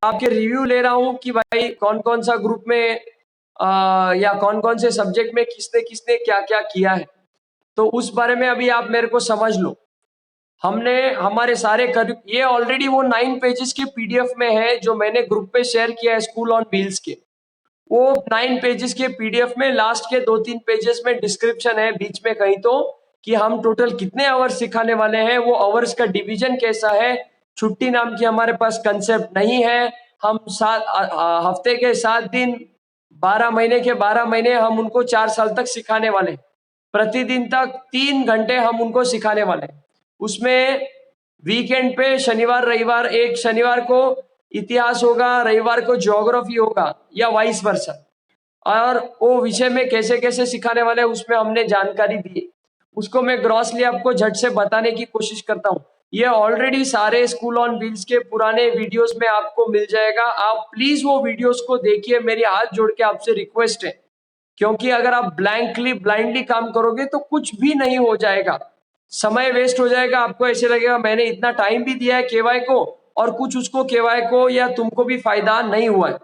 आपके रिव्यू ले रहा हूँ कि भाई कौन कौन सा ग्रुप में या कौन कौन से सब्जेक्ट में किसने किसने क्या क्या किया है, तो उस बारे में अभी आप मेरे को समझ लो। हमने हमारे सारे ये ऑलरेडी वो 9 पेजेस के पीडीएफ में है जो मैंने ग्रुप पे शेयर किया है स्कूल ऑन व्हील्स के। वो 9 पेजेस के पीडीएफ में लास्ट के 2-3 पेजेस में डिस्क्रिप्शन है बीच में कहीं तो, कि हम टोटल कितने आवर्स सिखाने वाले हैं, वो आवर्स का डिवीजन कैसा है। छुट्टी नाम की हमारे पास कंसेप्ट नहीं है। हम हफ्ते के 7 दिन 12 महीने के 12 महीने हम उनको 4 साल तक सिखाने वाले हैं। प्रतिदिन तक 3 घंटे हम उनको सिखाने वाले हैं। उसमें वीकेंड पे शनिवार रविवार, एक शनिवार को इतिहास होगा, रविवार को ज्योग्राफी होगा या वाइस वर्सा, और वो विषय में कैसे कैसे सिखाने वाले हैं उसमें हमने जानकारी दी। उसको मैं ग्रॉसली आपको झट से बताने की कोशिश करता हूँ। ये ऑलरेडी सारे स्कूल ऑन व्हील्स के पुराने वीडियोस में आपको मिल जाएगा। आप प्लीज वो वीडियोस को देखिए, मेरी हाथ जोड़ के आपसे रिक्वेस्ट है, क्योंकि अगर आप ब्लाइंडली काम करोगे तो कुछ भी नहीं हो जाएगा, समय वेस्ट हो जाएगा। आपको ऐसे लगेगा मैंने इतना टाइम भी दिया है केवाई को और कुछ उसको केवाई को या तुमको भी फायदा नहीं हुआ है।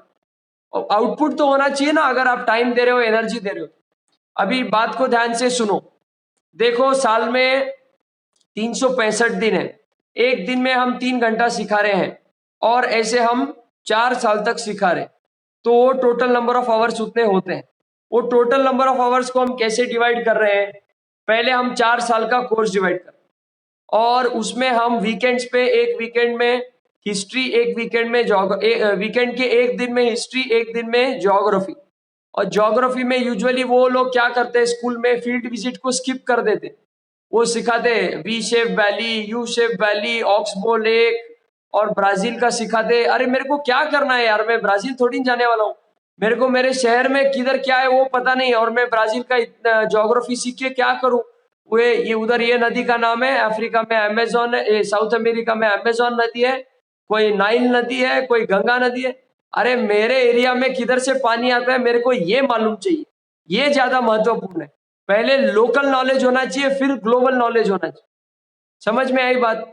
आउटपुट तो होना चाहिए ना, अगर आप टाइम दे रहे हो, एनर्जी दे रहे हो। अभी बात को ध्यान से सुनो। देखो, साल में 365 दिन है, एक दिन में हम 3 घंटा सिखा रहे हैं और ऐसे हम 4 साल तक सिखा रहे हैं, तो वो टोटल नंबर ऑफ आवर्स उतने होते हैं। वो टोटल नंबर ऑफ आवर्स को हम कैसे डिवाइड कर रहे हैं, पहले हम 4 साल का कोर्स डिवाइड कर, और उसमें हम वीकेंड्स पे, एक वीकेंड में हिस्ट्री, एक वीकेंड में वीकेंड के एक दिन में हिस्ट्री, एक दिन में ज्योग्राफी। और ज्योग्राफी में यूजुअली वो लोग क्या करते हैं, स्कूल में फील्ड विजिट को स्किप कर देते। वो सिखाते V shape valley, U shape valley, oxbow lake और ब्राजील का सिखाते। अरे मेरे को क्या करना है यार, मैं ब्राजील थोड़ी जाने वाला हूँ, मेरे को मेरे शहर में किधर क्या है वो पता नहीं, और मैं ब्राजील का इतना ज्योग्राफी सीख के क्या करूँ। ये उधर ये नदी का नाम है, अफ्रीका में अमेजोन है, साउथ अमेरिका में अमेजोन नदी है, कोई नाइल नदी है, कोई गंगा नदी है। अरे मेरे एरिया में किधर से पानी आता है मेरे को ये मालूम चाहिए, ये ज्यादा महत्वपूर्ण है। पहले लोकल नॉलेज होना चाहिए, फिर ग्लोबल नॉलेज होना चाहिए। समझ में आई बात?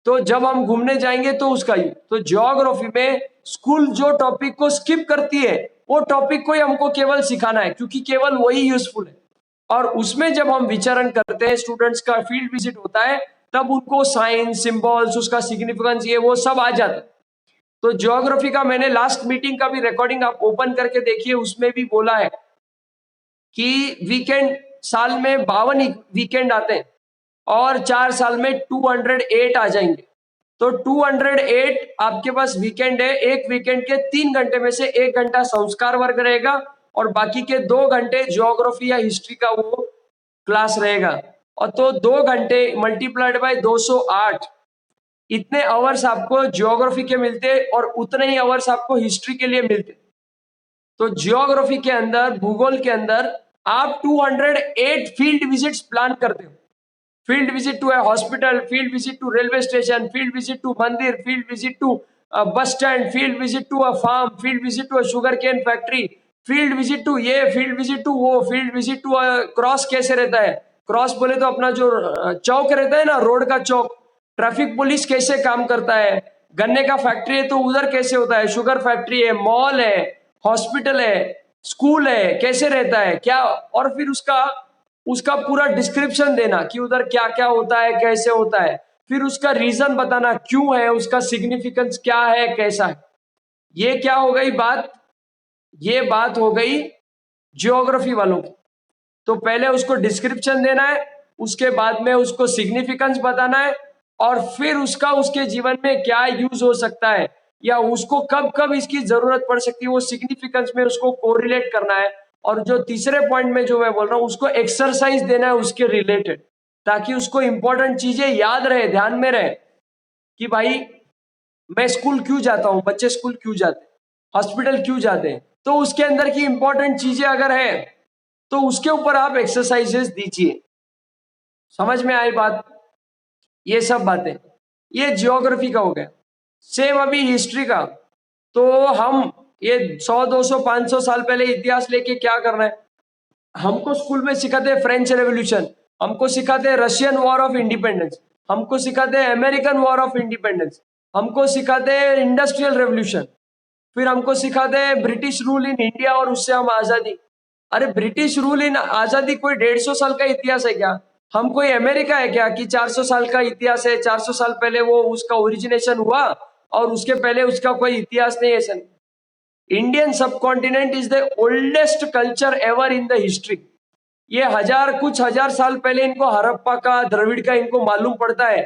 तो जब हम घूमने जाएंगे तो उसका ही, तो ज्योग्राफी में स्कूल जो टॉपिक को स्किप करती है वो टॉपिक को ही हमको केवल सिखाना है, क्योंकि केवल वही यूजफुल है। और उसमें जब हम विचरण करते हैं, स्टूडेंट्स का फील्ड विजिट होता है, तब उनको साइंस, सिंबल्स, उसका सिग्निफिकेंस, ये वो सब आ जाता है। तो ज्योग्राफी का मैंने लास्ट मीटिंग का भी रिकॉर्डिंग आप ओपन करके देखिए, उसमें भी बोला है कि वीकेंड, साल में 52 वीकेंड आते हैं और 4 साल में 208 आ जाएंगे। तो 208 आपके पास वीकेंड है। एक वीकेंड के 3 घंटे में से 1 घंटा संस्कार वर्ग रहेगा और बाकी के 2 घंटे ज्योग्राफी या हिस्ट्री का वो क्लास रहेगा। और तो 2 घंटे मल्टीप्लाइड बाय 208, इतने आवर्स आपको ज्योग्राफी के मिलते और उतने ही आवर्स आपको हिस्ट्री के लिए मिलते। तो ज्योग्राफी के अंदर, भूगोल के अंदर आप 208 फील्ड विजिट्स प्लान करते हो। Field visit to a hospital, field visit to railway station, field visit to मंदिर, field visit to bus stand, field visit to a farm, field visit to a sugar cane factory, field visit to ये, field visit to वो, field visit to cross कैसे रहता है। Cross बोले तो अपना जो चौक रहता है ना, रोड का चौक, ट्रैफिक पुलिस कैसे काम करता है, गन्ने का फैक्ट्री है तो उधर कैसे होता है, शुगर फैक्ट्री है, मॉल है, हॉस्पिटल है, स्कूल है, कैसे रहता है क्या, और फिर उसका उसका पूरा डिस्क्रिप्शन देना कि उधर क्या क्या होता है, कैसे होता है, फिर उसका रीजन बताना क्यों है, उसका सिग्निफिकेंस क्या है, कैसा है। ये क्या हो गई बात, ये बात हो गई ज्योग्राफी वालों की। तो पहले उसको डिस्क्रिप्शन देना है, उसके बाद में उसको सिग्निफिकेंस बताना है, और फिर उसका उसके जीवन में क्या यूज हो सकता है या उसको कब कब इसकी जरूरत पड़ सकती है, वो सिग्निफिकेंस में उसको कोरिलेट करना है। और जो तीसरे पॉइंट में जो मैं बोल रहा हूँ, उसको एक्सरसाइज देना है उसके रिलेटेड, ताकि उसको इंपॉर्टेंट चीजें याद रहे, ध्यान में रहे कि भाई मैं स्कूल क्यों जाता हूँ, बच्चे स्कूल क्यों जाते हैं, हॉस्पिटल क्यों जाते हैं। तो उसके अंदर की इंपॉर्टेंट चीजें अगर है तो उसके ऊपर आप एक्सरसाइजेस दीजिए। समझ में आई बात? ये सब बातें, ये ज्योग्राफी का हो गया। सेम अभी हिस्ट्री का, तो हम ये 100, 200, 500 साल पहले इतिहास लेके क्या करना है। हमको स्कूल में सिखाते हैं फ्रेंच रेवोल्यूशन, हमको सिखाते हैं रशियन वॉर ऑफ इंडिपेंडेंस, हमको सिखाते हैं अमेरिकन वॉर ऑफ इंडिपेंडेंस, हमको सिखाते हैं इंडस्ट्रियल रेवोल्यूशन, फिर हमको सिखाते हैं ब्रिटिश रूल इन इंडिया और उससे हम आजादी। अरे ब्रिटिश रूल इन आजादी कोई 150 साल का इतिहास है क्या? हम कोई अमेरिका है क्या कि 400 साल का इतिहास है, 400 साल पहले वो उसका ओरिजिनेशन हुआ और उसके पहले उसका कोई इतिहास नहीं है सर। इंडियन सब continent is the oldest culture ever in the history. ये कुछ हजार साल पहले इनको हड़प्पा का, द्रविड़ का इनको मालूम पड़ता है,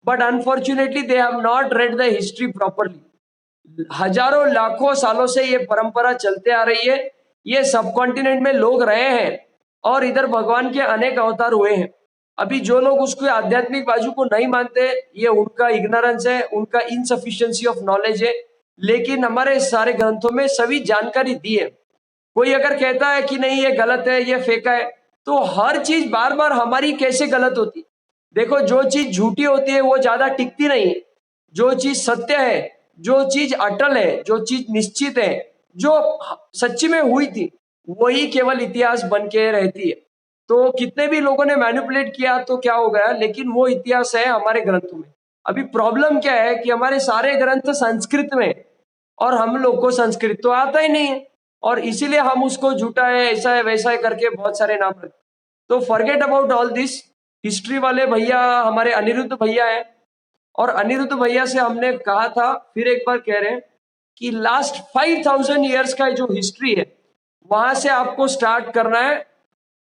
but unfortunately they have not read the history properly. हजारों लाखों सालों से ये परंपरा चलते आ रही है। ये सब कॉन्टिनेंट में लोग रहे हैं और इधर भगवान के अनेक अवतार हुए हैं। अभी जो लोग उसको आध्यात्मिक बाजू को नहीं मानते, ये उनका इग्नोरेंस है, उनका इनसफिशिएंसी ऑफ नॉलेज है। लेकिन हमारे सारे ग्रंथों में सभी जानकारी दी है। कोई अगर कहता है कि नहीं ये गलत है, ये फेंका है, तो हर चीज बार बार हमारी कैसे गलत होती? देखो, जो चीज झूठी होती है वो ज्यादा टिकती नहीं है। जो चीज सत्य है, जो चीज अटल है, जो चीज निश्चित है, जो सच्ची में हुई थी, वही केवल इतिहास बन के रहती है। तो कितने भी लोगों ने मैनिपुलेट किया तो क्या हो गया, लेकिन वो इतिहास है हमारे ग्रंथों में। अभी प्रॉब्लम क्या है कि हमारे सारे ग्रंथ संस्कृत में, और हम लोग को संस्कृत तो आता ही नहीं है, और इसीलिए हम उसको झूठा है, ऐसा है, वैसा है करके बहुत सारे नाम रखते। तो forget about all this. History वाले भैया हमारे अनिरुद्ध भैया है, और अनिरुद्ध भैया से हमने कहा था, फिर एक बार कह रहे हैं कि लास्ट 5000 ईयर्स का जो हिस्ट्री है वहां से आपको स्टार्ट करना है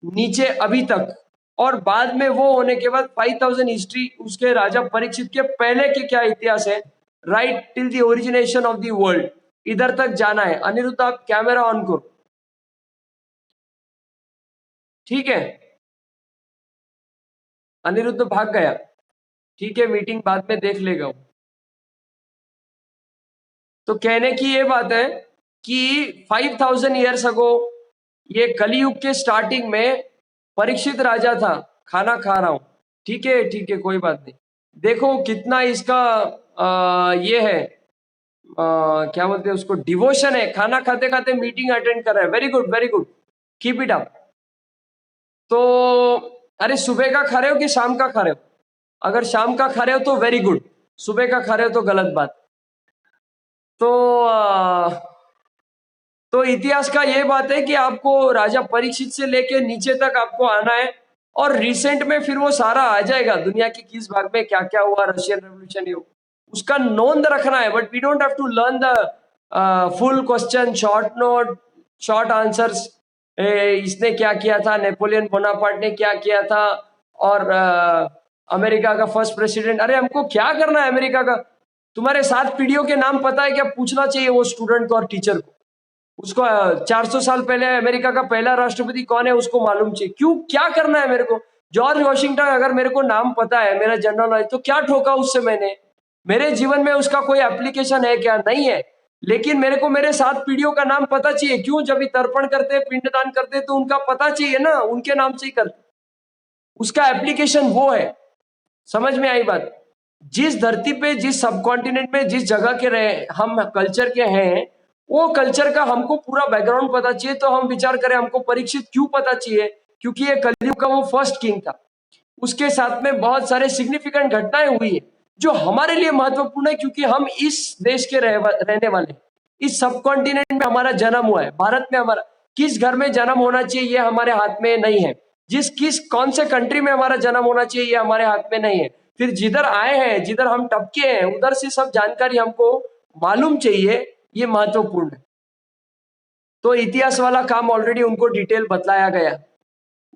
नीचे अभी तक, और बाद में वो होने के बाद 5000 हिस्ट्री उसके राजा परीक्षित के पहले के क्या इतिहास है, right till the origination of the world, इधर तक जाना है। अनिरुद्ध आप कैमरा ऑन करो, ठीक है? अनिरुद्ध भाग गया, ठीक है, मीटिंग बाद में देख लेगा वो। तो कहने की ये बात है कि 5000 ईयर्स अगो, ये कलयुग के स्टार्टिंग में परीक्षित राजा था। खाना खा रहा हूं, ठीक है, ठीक है, कोई बात नहीं। देखो कितना इसका ये है, क्या बोलते हैं उसको, डिवोशन है। खाना खाते खाते मीटिंग अटेंड कर रहा है, very good, very good, keep it up. तो अरे सुबह का खा रहे हो कि शाम का खा रहे हो? अगर शाम का खा रहे हो तो वेरी गुड, सुबह का खा रहे हो तो गलत बात। तो तो इतिहास का ये बात है कि आपको राजा परीक्षित से लेके नीचे तक आपको आना है, और रिसेंट में फिर वो सारा आ जाएगा, दुनिया के किस भाग में क्या क्या हुआ, रशियन रेवोल्यूशन ये उसका नोंद रखना है। But we don't have to learn the full question, short note, short answers. इसने क्या किया था, नेपोलियन बोनापार्ट ने क्या किया था, और अमेरिका का फर्स्ट प्रेसिडेंट। अरे हमको क्या करना है अमेरिका का? तुम्हारे 7 पीढ़ियों के नाम पता है क्या? पूछना चाहिए वो स्टूडेंट को और टीचर को। उसको 400 साल पहले अमेरिका का पहला राष्ट्रपति कौन है उसको मालूम चाहिए। क्यों, क्या करना है मेरे को? जॉर्ज वॉशिंगटन अगर मेरे को नाम पता है, मेरा जनरल नॉलेज, तो क्या ठोका उससे मैंने? मेरे जीवन में उसका कोई एप्लीकेशन है क्या? नहीं है। लेकिन मेरे को मेरे 7 पीढ़ियों का नाम पता चाहिए। क्यों? जब भी तर्पण करते, पिंडदान करते, तो उनका पता चाहिए ना, उनके नाम से ही करते। उसका एप्लीकेशन वो है। समझ में आई बात? जिस धरती पे, जिस सब कॉन्टिनेंट में, जिस जगह के रहे हम, कल्चर के हैं, वो कल्चर का हमको पूरा बैकग्राउंड पता चाहिए। तो हम विचार करें हमको परीक्षित क्यों पता चाहिए? क्योंकि ये कलयुग का वो फर्स्ट किंग था। उसके साथ में बहुत सारे सिग्निफिकेंट घटनाएं हुई है जो हमारे लिए महत्वपूर्ण है, क्योंकि हम इस देश के रहने वाले, इस सब कॉन्टिनेंट में हमारा जन्म हुआ है। भारत में हमारा किस घर में जन्म होना चाहिए ये हमारे हाथ में नहीं है। कौन से कंट्री में हमारा जन्म होना चाहिए ये हमारे हाथ में नहीं है। फिर जिधर आए हैं, जिधर हम टपके हैं, उधर से सब जानकारी हमको मालूम चाहिए, ये महत्वपूर्ण है। तो इतिहास वाला काम ऑलरेडी उनको डिटेल बतलाया गया।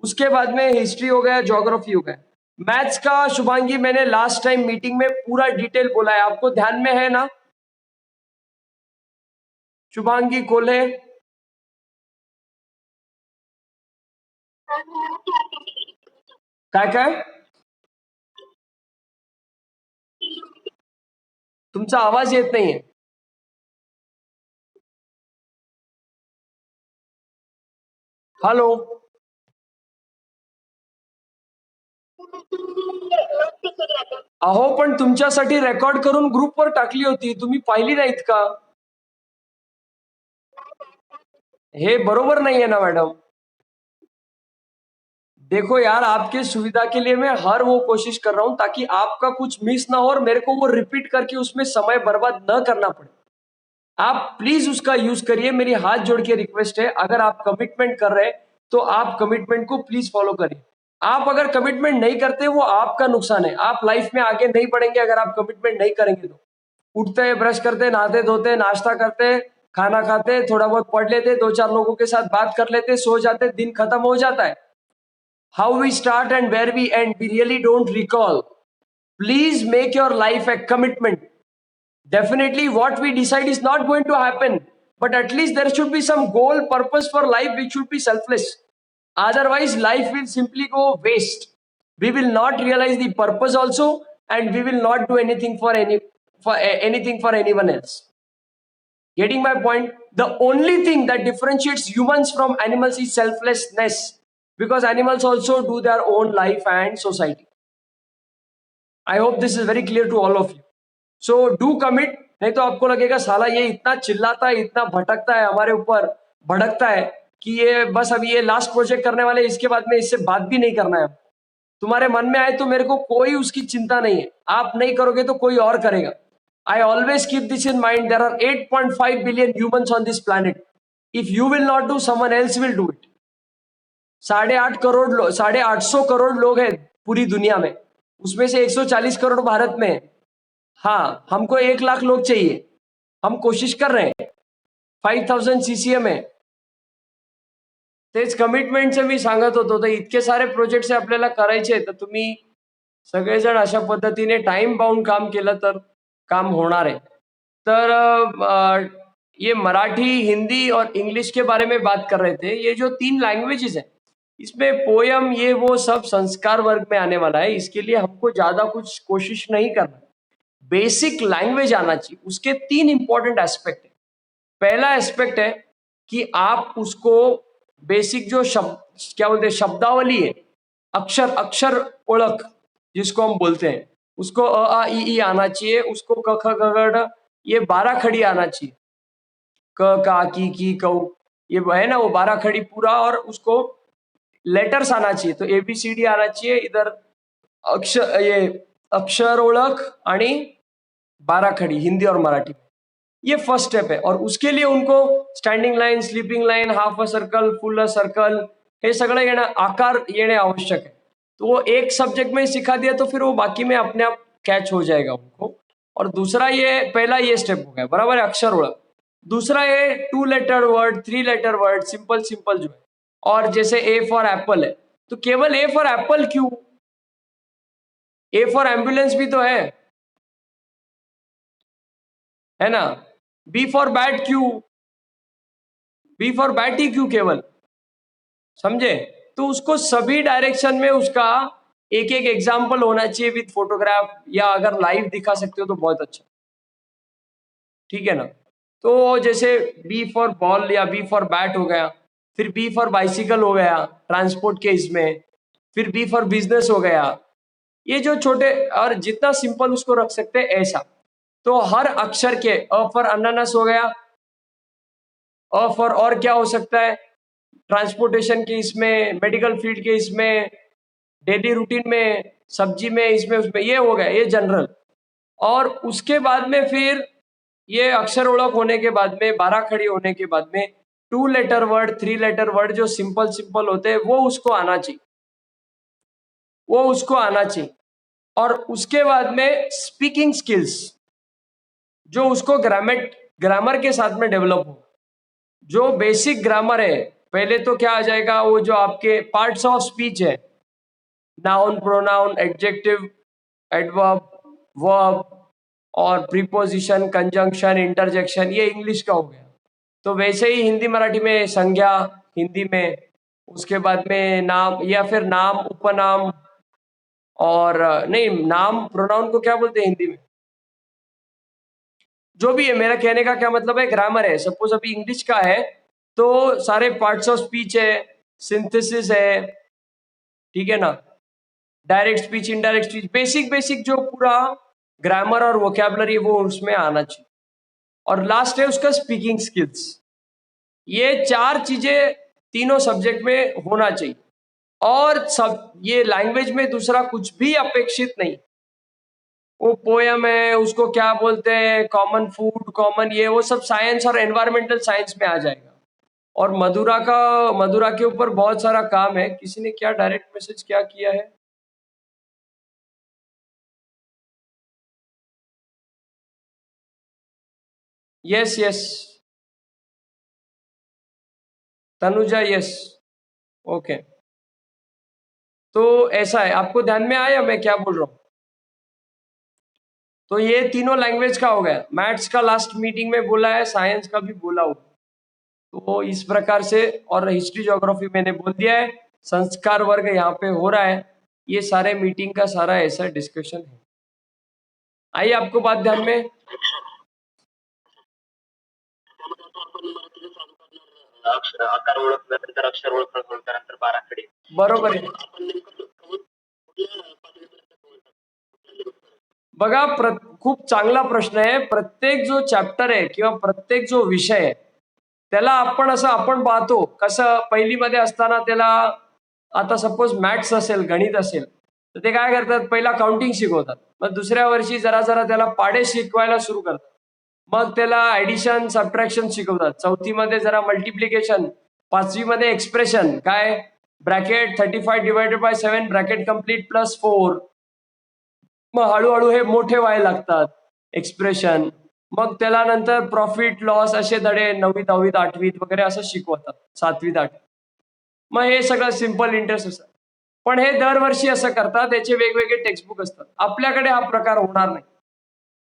उसके बाद में हिस्ट्री हो गया, ज्योग्राफी हो गया। मैथ्स का शुभांगी मैंने लास्ट टाइम मीटिंग में पूरा डिटेल बोला है, आपको ध्यान में है ना? शुभांगी कोल्हे, काय तुमचा आवाज येत नाहीये। हॅलो, अहो पण तुमच्यासाठी रेकॉर्ड करून ग्रुपवर टाकली होती, तुम्ही पाहिली नाहीत का? हे बरोबर नाहीये ना मॅडम? देखो यार, आपके सुविधा के लिए मैं हर वो कोशिश कर रहा हूं ताकि आपका कुछ मिस ना हो और मेरे को वो रिपीट करके उसमें समय बर्बाद न करना पड़े। आप प्लीज उसका यूज करिए। मेरी हाथ जोड़ के रिक्वेस्ट है, अगर आप कमिटमेंट कर रहे हैं तो आप कमिटमेंट को प्लीज फॉलो करिए। आप अगर कमिटमेंट नहीं करते वो आपका नुकसान है, आप लाइफ में आगे नहीं बढ़ेंगे अगर आप कमिटमेंट नहीं करेंगे तो। उठते ब्रश करते, नहाते धोते, नाश्ता करते, खाना खाते, थोड़ा बहुत पढ़ लेते, दो चार लोगों के साथ बात कर लेते, सो जाते, दिन खत्म हो जाता है। How we start and where we end we really don't recall. Please make your life a commitment. Definitely, what we decide is not going to happen, but at least there should be some goal, purpose for life which should be selfless. Otherwise, life will simply go waste. We will not realize the purpose also, and we will not do anything for anything for anyone else. Getting my point? The only thing that differentiates humans from animals is selflessness, because animals also do their own life and society. I hope this is very clear to all of you. So do commit, नहीं तो आपको लगेगा साला ये इतना चिल्लाता है, इतना भटकता है, हमारे ऊपर भड़कता है कि ये बस अभी ये लास्ट प्रोजेक्ट करने वाले, इसके बाद में इससे बात भी नहीं करना है। तुम्हारे मन में आए तो मेरे को कोई उसकी चिंता नहीं है, आप नहीं करोगे तो कोई और करेगा। I always keep this in mind, there are 8.5 billion humans on this planet. If you will not do, someone else will do it. 850 crore लोग हैं पूरी दुनिया में, उसमें से 140 करोड़ भारत में है। हाँ, हमको 1 लाख लोग चाहिए, हम कोशिश कर रहे हैं। 5000 CCM आहे। तेच कमिटमेंटचं मी सांगत होतो, तर इतके सारे प्रोजेक्ट्स आपल्याला करायचे, तर तुम्ही सगळेजण अशा पद्धतीने टाइम बाउंड काम केलं तर काम होणार आहे। तर ये मराठी, हिंदी और इंग्लिश के बारे में बात कर रहे थे। ये जो 3 लैंग्वेजेस हैं, इसमें पोयम ये वो सब संस्कार वर्ग में आने वाला है। इसके लिए हमको ज्यादा कुछ कोशिश नहीं करना, बेसिक लैंग्वेज आना चाहिए। उसके 3 इंपॉर्टेंट एस्पेक्ट है। पहला एस्पेक्ट है कि आप उसको बेसिक जो शब्द, क्या बोलते हैं, शब्दावली है, अक्षर ओळख जिसको हम बोलते हैं, उसको अ आ इ ई आना चाहिए, उसको क ख ग घ ङ ये 12 खड़ी आना चाहिए। क का की कौ, ये है ना वो 12 खड़ी पूरा, और उसको लेटर्स आना चाहिए, तो ABCD आना चाहिए। इधर अक्षर ओळख आणि 12 खड़ी हिंदी और मराठी। ये फर्स्ट स्टेप है, और उसके लिए उनको standing line, sleeping line, half a circle, full a circle, हे सगळं येणं, आकार येणे आवश्यक है। तो वो एक सब्जेक्ट में सिखा दिया तो फिर वो बाकी में अपने आप कैच हो जाएगा उनको। और दूसरा, ये पहला ये स्टेप हो गया, बराबर है, अक्षर ओळख। दूसरा ये 2 letter word, 3 letter word, simple simple जो है, और जैसे A फॉर एप्पल है, तो केवल A फॉर एप्पल क्यों, A फॉर एम्बुलेंस भी तो है ना। B फॉर बैट क्यों, B फॉर बैट ही क्यों केवल, समझे। तो उसको सभी डायरेक्शन में उसका एक एक एग्जाम्पल होना चाहिए विद फोटोग्राफ, या अगर लाइव दिखा सकते हो तो बहुत अच्छा, ठीक है ना। तो जैसे बी फॉर बॉल या बी फॉर बैट हो गया, फिर बी फॉर बाइसिकल हो गया ट्रांसपोर्ट के इसमें, फिर बी फॉर बिजनेस हो गया। ये जो छोटे, और जितना सिंपल उसको रख सकते हैं ऐसा। तो हर अक्षर के, अ फॉर अनानास हो गया, अ फॉर और क्या हो सकता है, ट्रांसपोर्टेशन के इसमें, मेडिकल फील्ड के इसमें, डेली रूटीन में, सब्जी में, इसमें उसमें, ये हो गया, ये जनरल। और उसके बाद में फिर ये अक्षर ओळख होने के बाद में, 12 खड़ी होने के बाद में 2 लेटर वर्ड, 3 लेटर वर्ड जो सिंपल सिंपल होते हैं, वो उसको आना चाहिए, वो उसको आना चाहिए। और उसके बाद में स्पीकिंग स्किल्स, जो उसको ग्रामर के साथ में डेवलप हो। जो बेसिक ग्रामर है, पहले तो क्या आ जाएगा, वो जो आपके पार्ट्स ऑफ स्पीच है, noun, pronoun, adjective, adverb, verb, और प्रीपोजिशन, कंजंक्शन, इंटरजेक्शन, ये इंग्लिश का हो गया। तो वैसे ही हिंदी मराठी में संज्ञा, हिंदी में, उसके बाद में नाम, या फिर नाम, उपनाम, और नहीं, नाम प्रोनाउन को क्या बोलते हैं हिंदी में, जो भी है, मेरा कहने का क्या मतलब है, ग्रामर है। सपोज अभी इंग्लिश का है तो सारे पार्ट्स ऑफ स्पीच है, सिंथेसिस है, ठीक है ना, direct speech, indirect speech, basic basic जो पूरा ग्रामर और वोकैबुलरी वो उसमें आना चाहिए। और लास्ट है उसका स्पीकिंग स्किल्स। ये 4 चीजें तीनों सब्जेक्ट में होना चाहिए, और सब ये लैंग्वेज में दूसरा कुछ भी अपेक्षित नहीं। वो पोयम है, उसको क्या बोलते हैं, कॉमन फूड, कॉमन ये वो सब साइंस और एनवायरमेंटल साइंस में आ जाएगा। और मधुरा के ऊपर बहुत सारा काम है। किसी ने क्या डायरेक्ट मैसेज क्या किया है? Yes yes, Tanuja, yes. Okay, तो ऐसा है, आपको ध्यान में आया मैं क्या बोल रहा हूँ? तो ये तीनों लैंग्वेज का हो गया। मैथ्स का लास्ट मीटिंग में बोला है, साइंस का भी बोला हो। तो इस प्रकार से, और हिस्ट्री ज्योग्राफी मैंने बोल दिया है, संस्कार वर्ग यहाँ पे हो रहा है। ये सारे मीटिंग का सारा ऐसा डिस्कशन है। आइए, आपको बात ध्यान में? आकार ओळखल्यानंतर अक्षर ओळखल्यानंतर बाराखडी. बरोबर आहे. बघा, खूप चांगला प्रश्न आहे. प्रत्येक जो चॅप्टर आहे किंवा प्रत्येक जो विषय आहे, त्याला आपण पाहतो कसं, पहिलीमध्ये असताना त्याला, आता सपोज मॅथ्स असेल, गणित असेल, तर ते काय करतात, पहिला काउंटिंग शिकवतात. मग दुसऱ्या वर्षी जरा जरा त्याला पाडे शिकवायला सुरू करतात. मग त्याला ऍडिशन, सबट्रॅक्शन शिकवतात. चौथीमध्ये जरा मल्टिप्लिकेशन, पाचवीमध्ये एक्सप्रेशन काय, bracket 35 divided by 7 bracket complete plus 4. मग हळूहळू हे मोठे व्हायला लागतात एक्सप्रेशन. मग त्याला नंतर प्रॉफिट लॉस असे धडे 9वी 10वीत 8वीत वगैरे असं शिकवतात, 7वीत 8वीत. मग हे सगळं सिम्पल इंटरेस्ट असतं. पण हे दरवर्षी असं करतात, याचे वेगवेगळे टेक्स्टबुक असतात. आपल्याकडे हा प्रकार होणार नाही.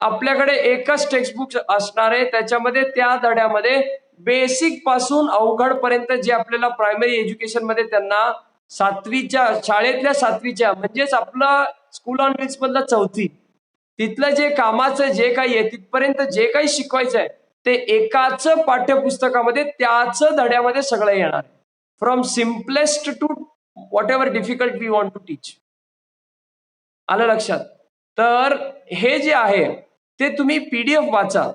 आपल्याकडे एकच टेक्स्टबुक असणार आहे, त्याच्यामध्ये त्या धड्यामध्ये बेसिक पासून अवघड पर्यंत जे आपल्याला प्रायमरी एज्युकेशन मध्ये त्यांना शाळेतल्या 7वीच्या म्हणजेच आपलं स्कूल ऑन व्हील्स मधलं 4थी, तिथलं जे कामाचं जे काही आहे तिथपर्यंत जे काही शिकवायचं आहे ते एकाच पाठ्यपुस्तकामध्ये त्याच धड्यामध्ये सगळं येणार आहे. From simplest to whatever difficult we want to teach. आलं लक्षात? तर हे जे आहे ते तुम्ही पीडीएफ वाचा.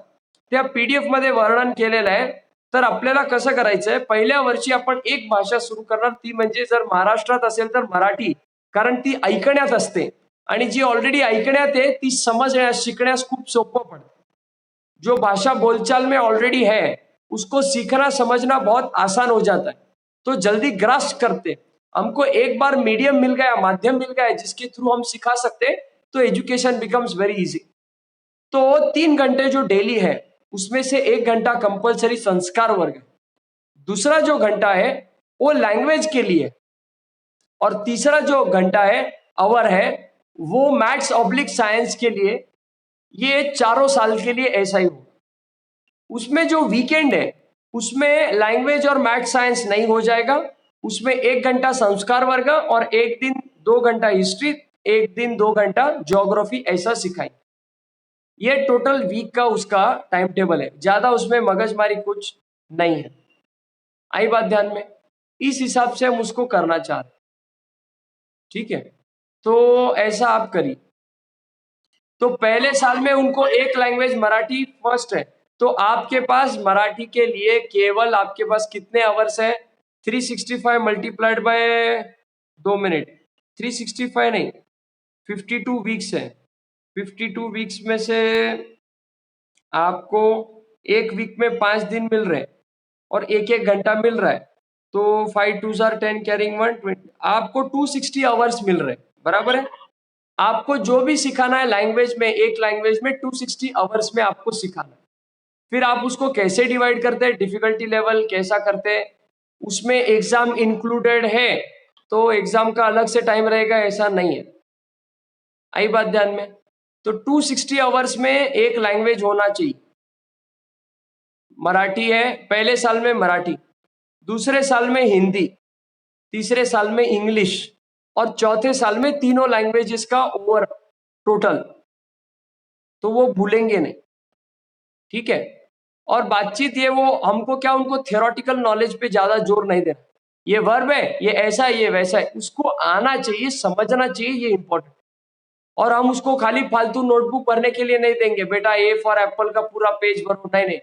त्या पीडीएफ मध्ये वर्णन केलेलं आहे. तर आपल्याला कसं करायचंय, पहिल्या वर्षी आपण एक भाषा सुरू करणार, ती म्हणजे जर महाराष्ट्रात असेल तर मराठी, कारण ती ऐकण्यात असते आणि जी ऑलरेडी ऐकण्यात आहे ती समजण्यास, शिकण्यास खूप सोपं पडतं. जो भाषा बोलचाल में ऑलरेडी है उसको सीखना समझना बहुत आसान हो जाता है, तो जल्दी ग्रास्प करते. हमको एक बार मीडियम मिल गया, माध्यम मिल गया जिसके थ्रू हम सिखा सकते, तो एजुकेशन बिकम्स वेरी इजी. तो 3 घंटे जो डेली है उसमें से 1 घंटा कंपलसरी संस्कार वर्ग है, दूसरा जो घंटा है वो लैंग्वेज के लिए, और तीसरा जो घंटा है आवर है वो मैथ्स ऑब्लिक साइंस के लिए. ये 4 साल के लिए ऐसा ही होगा. उसमें जो वीकेंड है उसमें लैंग्वेज और मैथ साइंस नहीं हो जाएगा. उसमें 1 घंटा संस्कार वर्ग और 1 दिन 2 घंटा हिस्ट्री, 1 दिन 2 घंटा ज्योग्राफी, ऐसा सिखाएंगे. ये टोटल वीक का उसका टाइम टेबल है. ज्यादा उसमें मगजमारी कुछ नहीं है. आई बात ध्यान में? इस हिसाब से हम उसको करना चाह रहे हैं. ठीक है, तो ऐसा आप करिए. तो पहले साल में उनको एक लैंग्वेज मराठी फर्स्ट है, तो आपके पास मराठी के लिए केवल आपके पास कितने आवर्स है? 365 मल्टीप्लाइड बाय 2 मिनट, 365 नहीं, 52 वीक्स है. 52 वीक्स में से आपको एक वीक में 5 दिन मिल रहे हैं और 1-1 घंटा मिल रहा है, तो 5 2 10 कैरिंग 120, आपको 260 आवर्स मिल रहे हैं. बराबर है? आपको जो भी सिखाना है लैंग्वेज में, एक लैंग्वेज में 260 आवर्स में आपको सिखाना है. फिर आप उसको कैसे डिवाइड करते हैं, डिफिकल्टी लेवल कैसा करते हैं, उसमें एग्जाम इंक्लूडेड है तो एग्जाम का अलग से टाइम रहेगा, ऐसा नहीं है. आई बात ध्यान में? तो 260 आवर्स में एक लैंग्वेज होना चाहिए. मराठी है पहले साल में, मराठी दूसरे साल में हिंदी, तीसरे साल में इंग्लिश, और चौथे साल में तीनों लैंग्वेजेस का ओवर टोटल. तो वो भूलेंगे नहीं. ठीक है? और बातचीत ये, वो हमको क्या, उनको थियोरेटिकल नॉलेज पे ज्यादा जोर नहीं देना. ये वर्ब है, ये ऐसा है, ये वैसा है, उसको आना चाहिए, समझना चाहिए, ये इंपॉर्टेंट. और हम उसको खाली फालतू नोटबुक भरने के लिए नहीं देंगे, बेटा ए फॉर एप्पल का पूरा पेज भरो, नहीं नहीं.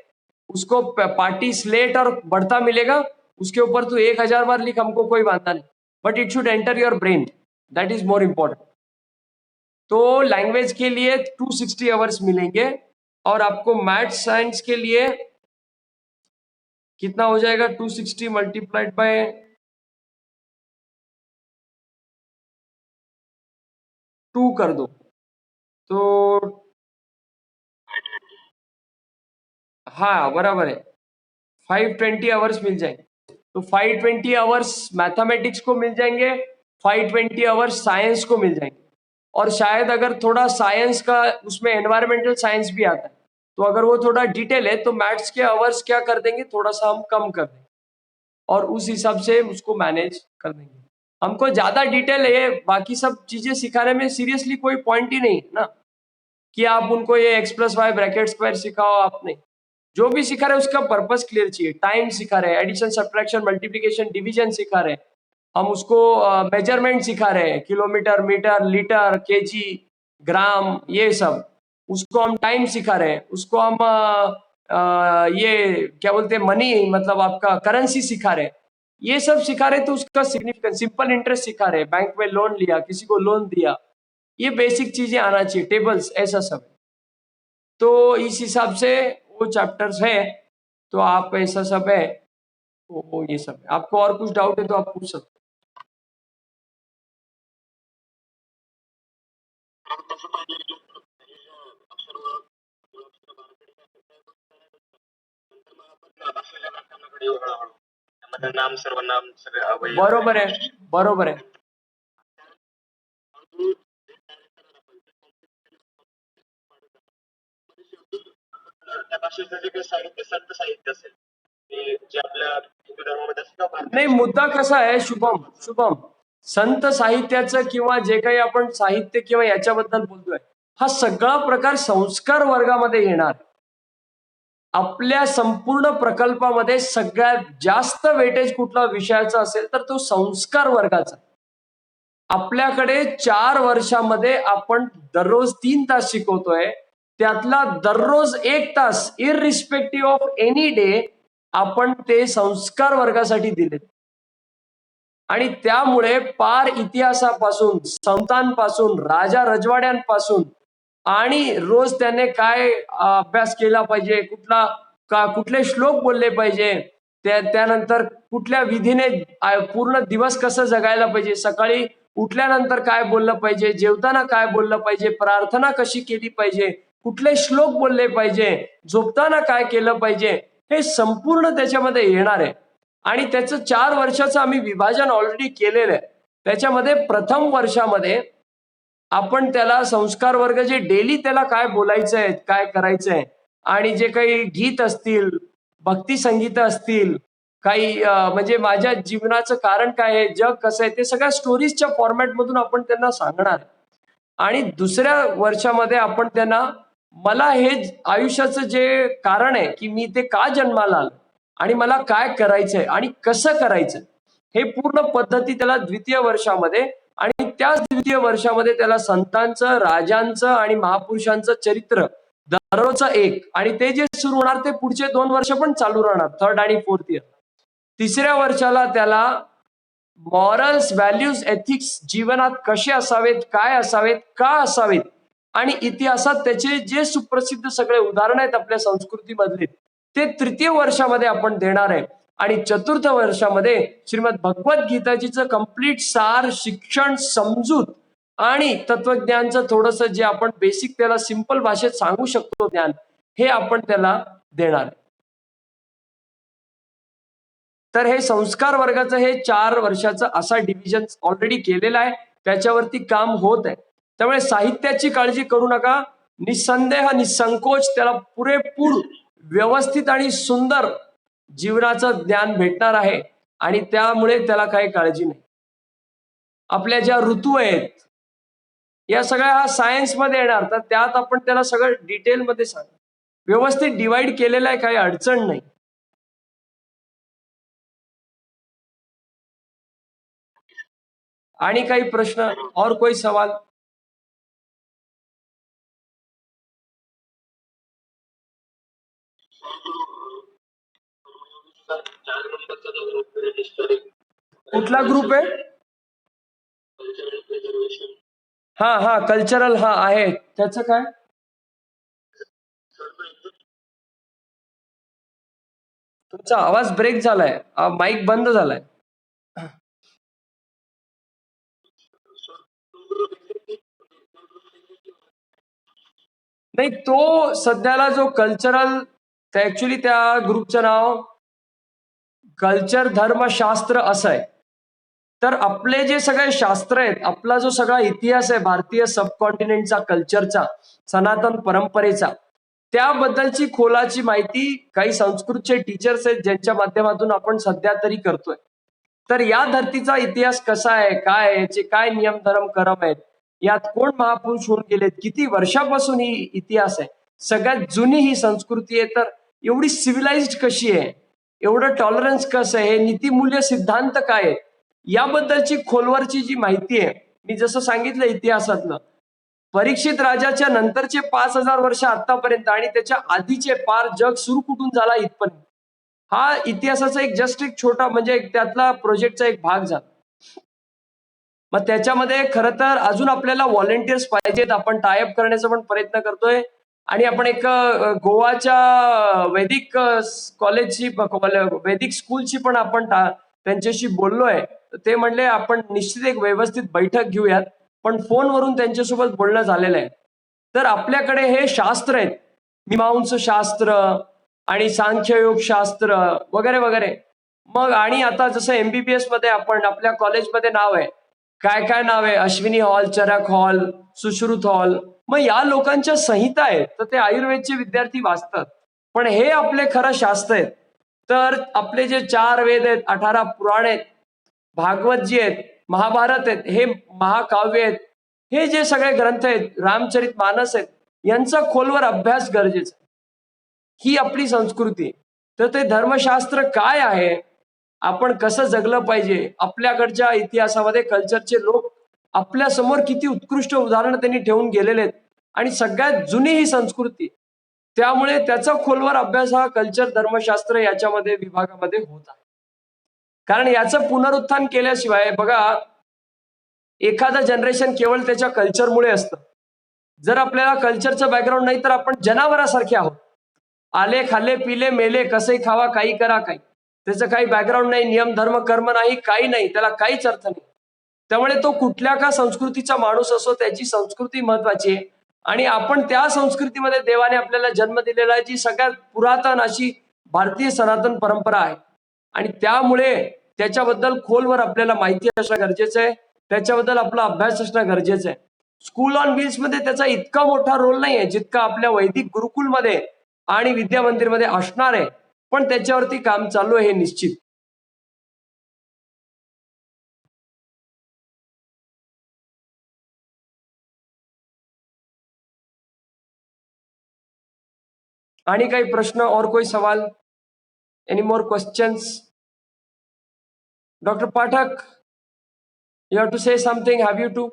उसको पार्टी स्लेट और बढ़ता मिलेगा, उसके ऊपर तू 1000 बार लिख, हमको कोई बांधा नहीं, but it should enter your brain, that is more important. तो लैंग्वेज के लिए 260 आवर्स मिलेंगे और आपको मैथ्स साइंस के लिए कितना हो जाएगा? 260 मल्टीप्लाइड बाय 2 कर दो तो हाँ बराबर है, 520 आवर्स मिल जाएंगे। तो 520 आवर्स मैथमेटिक्स को मिल जाएंगे, 520 आवर्स साइंस को मिल जाएंगे। और शायद अगर थोड़ा साइंस का उसमें एनवायरमेंटल साइंस भी आता है, तो अगर वो थोड़ा डिटेल है तो मैथ्स के आवर्स क्या कर देंगे, थोड़ा सा हम कम कर देंगे और उस हिसाब से उसको मैनेज कर देंगे। हमको ज्यादा डिटेल है बाकी सब चीजें सिखाने में सीरियसली कोई पॉइंट ही नहीं है ना, कि आप उनको ये x+y ब्रैकेट स्क्वायर सिखाओ। आपने जो भी सिखा रहे उसका पर्पस क्लियर चाहिए। टाइम सिखा रहे हैं, एडिशन सब्ट्रैक्शन मल्टीप्लिकेशन डिवीजन सिखा रहे हैं, हम उसको मेजरमेंट सिखा रहे हैं, किलोमीटर मीटर लीटर केजी ग्राम ये सब, उसको हम टाइम सिखा रहे हैं, उसको हम ये क्या बोलते हैं मनी मतलब आपका करेंसी सिखा रहे हैं, ये सब सिखा रहे हैं। तो उसका सिग्निफिकेंस, सिंपल इंटरेस्ट सिखा रहे हैं, बैंक में लोन लिया, किसी को लोन दिया, ये बेसिक चीजें आना चाहिए, टेबल्स ऐसा सब। तो इस हिसाब से वो चैप्टर्स है, तो आप ऐसा सब है, तो ये सब है। आपको और कुछ डाउट है तो आप पूछ सकते तसं पाहिलं गेलं तर हे अक्षर ओळख किंवा अक्षर बाराखडी नंतर मग आपण असलेल्या व्याकरणाकडे येऊ हळूहळू. त्यामध्ये नाम सर्वनाम सगळे हो। अवयव बरोबर आहे, बरोबर आहे. हळूहळू जे तयार करायला पाहिजे त्या भाषेचं जे काही साहित्य संत साहित्य असेल ते जे आपल्या हिंदू धर्मामध्ये असेल किंवा नाही, भारतीय मुद्दा कसा आहे शुभम, शुभम संत साहित्याचं किंवा जे काही आपण साहित्य किंवा याच्याबद्दल बोलतोय, हा सगळा प्रकार संस्कार वर्गामध्ये येणार. आपल्या संपूर्ण प्रकल्पामध्ये सगळ्यात जास्त वेटेज कुठला विषयाचा असेल तर तो संस्कार वर्गाचा. आपल्याकडे 4 वर्षामध्ये आपण दररोज 3 तास शिकवतोय, त्यातला दररोज 1 तास इररिस्पेक्टिव्ह ऑफ एनी डे आपण ते संस्कार वर्गासाठी दिले. आणि त्यामुळे पार इतिहासापासून, संतांपासून, राजा रजवाड्यांपासून आणि रोज त्याने काय अभ्यास केला पाहिजे, कुठले श्लोक बोलले पाहिजे, त्यानंतर कुठल्या विधीने पूर्ण दिवस कसं जगायला पाहिजे, सकाळी उठल्यानंतर काय बोललं पाहिजे, जेवताना काय बोललं पाहिजे, प्रार्थना कशी केली पाहिजे, कुठले श्लोक बोलले पाहिजे, झोपताना काय केलं पाहिजे, हे संपूर्ण त्याच्यामध्ये येणार आहे. आणि त्याचं 4 वर्षाचं आम्ही विभाजन ऑलरेडी केलेलं आहे. त्याच्यामध्ये प्रथम वर्षामध्ये आपण त्याला संस्कार वर्ग जे डेली त्याला काय बोलायचंय, काय करायचंय, आणि जे काही गीत असतील, भक्ती संगीत असतील, काही म्हणजे माझ्या जीवनाचं कारण काय आहे, जग कसं आहे, ते सगळ्या स्टोरीजच्या फॉर्मॅटमधून आपण त्यांना सांगणार. आणि दुसऱ्या वर्षामध्ये आपण त्यांना मला हे आयुष्याचं जे कारण आहे की मी ते का जन्माला आलो आणि मला काय करायचंय आणि कसं करायचं, हे पूर्ण पद्धती त्याला द्वितीय वर्षामध्ये, आणि त्याच द्वितीय वर्षामध्ये त्याला संतांचं, राजांचं आणि महापुरुषांचं चरित्र दररोजचं एक, आणि ते जे सुरू होणार ते पुढचे 2 वर्ष पण चालू राहणार, 3rd आणि 4th इयर. तिसऱ्या वर्षाला त्याला मॉरल्स, व्हॅल्यूज, एथिक्स जीवनात कसे असावेत, काय असावेत, का असावेत, आणि इतिहासात त्याचे जे सुप्रसिद्ध सगळे उदाहरण आहेत आपल्या संस्कृतीमधले, ते तृतीय वर्षामध्ये आपण देणार आहे. आणि चतुर्थ वर्षामध्ये श्रीमद भगवद्गीताजीचं कंप्लीट सार, शिक्षण, समजूत आणि तत्वज्ञानचं थोडंसं जे आपण बेसिक त्याला सिंपल भाषेत सांगू शकतो ज्ञान, हे आपण त्याला देणार आहे. तर हे संस्कार वर्गाचं हे 4 वर्षाचं असा डिव्हिजन ऑलरेडी केलेला आहे, त्याच्यावरती काम होत आहे. त्यामुळे साहित्याची काळजी करू नका, निसंदेह निसंकोच त्याला पुरेपूर व्यवस्थित आणि सुंदर जीवनाचं ज्ञान भेटणार आहे, आणि त्यामुळे त्याला काही काळजी नाही. आपल्या ज्या ऋतू आहेत या सगळ्या हा सायन्स मध्ये येणार, तर त्यात आपण त्याला सगळं डिटेलमध्ये सांग, व्यवस्थित डिवाइड केलेलं आहे, काही अडचण नाही. आणि काही प्रश्न और कोई सवाल? कुठला ग्रुप आहे? हा हा कल्चरल हा आहे त्याचं काय? तुमचा आवाज ब्रेक झालाय, माईक बंद झालाय. नाही, तो सध्याला जो कल्चरल, ऍक्च्युली त्या ग्रुपचं नाव कल्चर धर्मशास्त्र असं आहे. तर आपले जे सगळे शास्त्र आहेत, आपला जो सगळा इतिहास आहे भारतीय सबकॉन्टिनेंटचा, कल्चरचा, सनातन परंपरेचा, त्याबद्दलची खोलाची माहिती काही संस्कृतचे टीचर्स आहेत ज्यांच्या माध्यमातून आपण सध्या तरी करतोय. तर या धर्तीचा इतिहास कसा आहे, काय आहे, याचे काय नियम धर्म करम आहेत, यात कोण महापुरुष होऊन गेलेत, किती वर्षापासून ही इतिहास आहे, सगळ्यात जुनी ही संस्कृती आहे, तर एवढी सिव्हिलाइज्ड कशी आहे, एवढं टॉलरन्स कसं आहे, हे नीतिमूल्य सिद्धांत काय आहे, याबद्दलची खोलवरची जी माहिती आहे, मी जसं सांगितलं इतिहासातलं, परीक्षित राजाच्या नंतरचे 5,000 वर्ष आतापर्यंत आणि त्याच्या आधीचे पार जग सुरू कुठून झाला इथपर्यंत, हा इतिहासाचा एक जस्ट एक छोटा म्हणजे त्यातला प्रोजेक्टचा एक भाग झाला. मग त्याच्यामध्ये खरं तर अजून आपल्याला व्हॉलेंटियर्स पाहिजेत, आपण टायअप करण्याचा पण प्रयत्न करतोय आणि आपण एक गोवाच्या वैदिक कॉलेजची, वैदिक स्कूलची पण आपण त्यांच्याशी बोललोय. ते म्हणले आपण निश्चित एक व्यवस्थित बैठक घेऊयात, पण फोनवरून त्यांच्यासोबत बोलणं झालेलं आहे. तर आपल्याकडे हे शास्त्र आहेत, मीमांस शास्त्र आणि सांख्ययोग शास्त्र वगैरे वगैरे. मग आणि आता जसं एमबीबीएस मध्ये आपण आपल्या कॉलेजमध्ये नाव आहे, काय काय नाव आहे, अश्विनी हॉल, चरक हॉल, सुश्रुत हॉल. मग या लोकांच्या संहिता आहेत, तर ते आयुर्वेदचे विद्यार्थी वाचतात. पण हे आपले खरं शास्त्र आहेत. तर आपले जे 4 वेद आहेत, 18 पुराण आहेत, भागवत जी आहेत, महाभारत आहेत, हे महाकाव्य आहेत, हे जे सगळे ग्रंथ आहेत, रामचरित मानस आहेत, यांचा खोलवर अभ्यास गरजेचा. ही आपली संस्कृती आहे. तर ते धर्मशास्त्र काय आहे, आपण कसं जगलं पाहिजे, आपल्याकडच्या इतिहासामध्ये कल्चरचे लोक आपल्या समोर किती उत्कृष्ट उदाहरणं त्यांनी ठेवून गेलेले आहेत आणि सगळ्यात जुनी ही संस्कृती, त्यामुळे त्याचा खोलवर अभ्यास हा कल्चर धर्मशास्त्र याच्यामध्ये विभागामध्ये होत आहे. कारण याचं पुनरुत्थान केल्याशिवाय बघा, एखादं जनरेशन केवळ त्याच्या कल्चरमुळे असतं. जर आपल्याला कल्चरचं बॅकग्राऊंड नाही तर आपण जनावरासारखे आहोत. आले, खाल्ले, पिले, मेले, कसे खावा, काही करा, काही. त्याचं काही बॅकग्राऊंड नाही, नियम धर्म कर्म नाही, काही नाही, त्याला काहीच अर्थ नाही. त्यामुळे तो कुठल्या का संस्कृतीचा माणूस असो, त्याची संस्कृती महत्वाची आहे आणि आपण त्या संस्कृतीमध्ये देवाने आपल्याला जन्म दिलेला आहे, जी सगळ्यात पुरातन अशी भारतीय सनातन परंपरा आहे आणि त्यामुळे त्याच्याबद्दल खोलवर आपल्याला माहिती असणं गरजेचं आहे, त्याच्याबद्दल आपला अभ्यास असणं गरजेचं आहे. स्कूल ऑन व्हील्स मध्ये त्याचा इतका मोठा रोल नाही आहे जितका आपल्या वैदिक गुरुकुलमध्ये आणि विद्या मंदिरमध्ये असणार आहे, पण त्याच्यावरती काम चालू आहे हे निश्चित. आणि काही प्रश्न और कोई सवाल? Any more questions? Doctor Pathak, you have to say something, have you to?